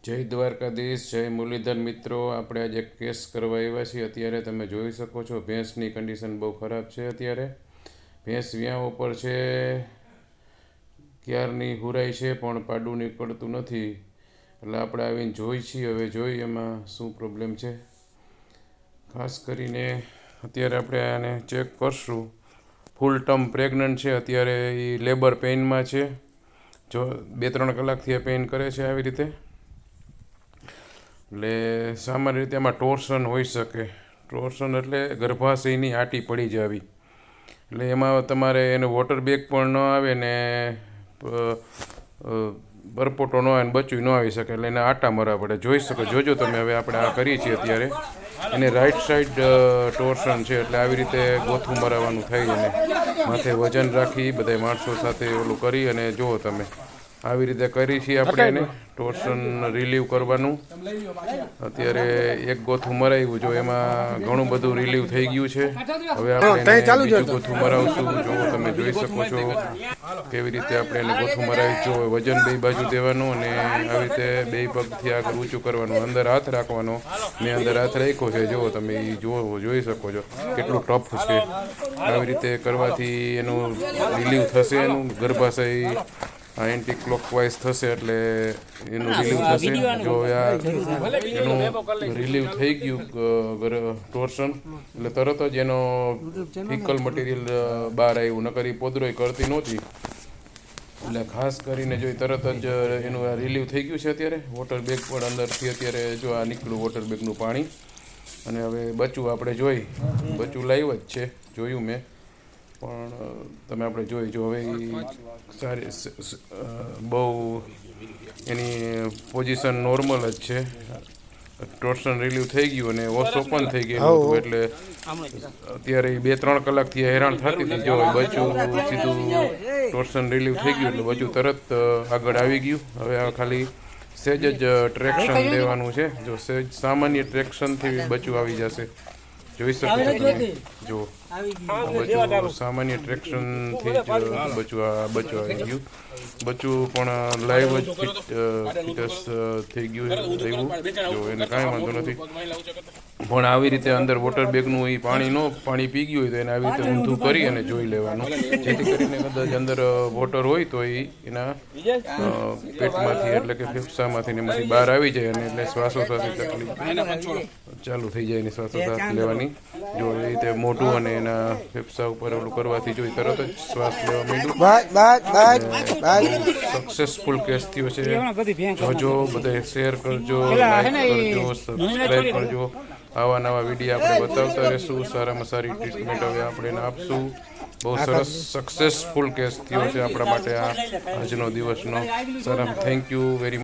જય દ્વારકાધીશ, જય મુરલીધર મિત્રો. આપણે આજે કેસ કરવા આવ્યા છીએ. અત્યારે તમે જોઈ શકો છો ભેંસની કન્ડિશન બહુ ખરાબ છે. અત્યારે ભેંસ વ્યાં ઉપર છે, ક્યારની હુરાઈ છે પણ પાડું નીકળતું નથી. એટલે આપણે આવીને જોઈ છીએ. હવે જોઈ એમાં શું પ્રોબ્લેમ છે. ખાસ કરીને અત્યારે આપણે આને ચેક કરશું. ફૂલ ટર્મ પ્રેગ્નન્ટ છે. અત્યારે એ લેબર પેઇનમાં છે. જો 2-3 કલાકથી આ પેઇન કરે છે આવી રીતે. એટલે સામાન્ય રીતે એમાં ટોર્સન હોઈ શકે. ટોર્સન એટલે ગર્ભાશયની આંટી પડી જાવી. એટલે એમાં તમારે એને વોટર બેગ પણ ન આવે ને પરપોટો ન આવે ને બચ્ચું ન આવી શકે. એટલે એને આટા મરવા પડે. જોઈ શકો, જોજો તમે. હવે આપણે આ કરીએ છીએ અત્યારે. એને રાઈટ સાઈડ ટોર્સન છે. એટલે આવી રીતે ગોથું મરાવવાનું થાય. એને માથે વજન રાખી બધા માણસો સાથે ઓલું કરી અને જુઓ તમે. આવી રીતે કરી છીએ આપણે એને ટોર્સન રિલીવ કરવાનું. અત્યારે એક ગોથું મરાવ્યું. જો એમાં ઘણું બધું રિલીવ થઈ ગયું છે. હવે આપણે બીજું ગોથું મરાવશું. જો તમે જોઈ શકો છો કેવી રીતે આપણે એને ગોથું મરાવી. જો વજન બે બાજુ દેવાનું અને આવી રીતે બે પગથી આગળ ઊંચું કરવાનું. અંદર હાથ રાખવાનો. મેં અંદર હાથ રાખ્યો છે. જુઓ તમે, એ જોઈ શકો છો કેટલું ટફ છે. આવી રીતે કરવાથી એનું રિલીવ થશે. એનું ગર્ભાશય એન્ટી ક્લોકવાઇઝ થશે એટલે એનું રિલીવ થશે. જો એનું રિલીવ થઈ ગયું ટોર્સન એટલે તરત જ એનો ફિકલ મટીરિયલ બહાર આવ્યું. નકર એ પોદરોય કરતી નહોતી. એટલે ખાસ કરીને જો તરત જ એનું આ રિલીવ થઈ ગયું છે. અત્યારે વોટર બેગ પણ અંદરથી અત્યારે જો આ નીકળ્યું વોટર બેગનું પાણી. અને હવે બચ્ચું આપણે જોઈ, બચ્ચું લાઈવ જ છે, જોયું મેં. પણ તમે આપણે જોઈ જો હવે સારી બહુ એની પોઝિશન નોર્મલ જ છે. ટોર્સન રિલીવ થઈ ગયું અને ઓસ ઓપન થઈ ગયેલું હતું. એટલે અત્યારે 2-3 કલાકથી હેરાન થતી હતી. જો બચ્ચું સીધું ટોર્સન રિલીવ થઈ ગયું એટલે બચ્ચું તરત આગળ આવી ગયું. હવે આ ખાલી સહેજ જ ટ્રેક્શન દેવાનું છે. જો સહેજ સામાન્ય ટ્રેક્શનથી બચ્ચું આવી જશે. જોઈ શકો છો તમે. જો બચ્ચું સામાન્ય ટ્રેક્શનથી જ બચ્ચું આવી ગયું. બચ્ચું પણ લાઈવ જ ફિટસ થઈ ગયું એવું. જો એને કાંઈ વાંધો નથી. પણ આવી રીતે અંદર વોટર બેગનું એ પાણી પી ગયું હોય તો એને આવી રીતે ઊંધું કરી અને જોઈ લેવાનું. જેથી કરીને કદાચ અંદર વોટર હોય તો એ એના પેટમાંથી એટલે કે ફેફસામાંથી ને એમાંથી બહાર આવી જાય અને એટલે શ્વાસોશ્વાસની તકલીફ ચાલુ થઈ જાય એની શ્વાસોશ્વાસ લેવાની. જો એ રીતે મોઢું અને એના ફેફસા ઉપર ઓલું કરવાથી જોઈ તરત જ શ્વાસ લેવા માંડ્યું. સક્સેસફુલ કેસ થયો છે. જોજો, બધા શેર કરજો, લાઈક કરજો, સબસ્ક્રાઈબ કરજો. આવા નવા વિડીયો આપણે બતાવતા રહેશું. સારામાં સારી ટ્રીટમેન્ટ હવે આપણે એને આપશું. બહુ સરસ સક્સેસફુલ કેસ થયો છે આપણા માટે આ આજનો દિવસનો. Sir, thank you very much.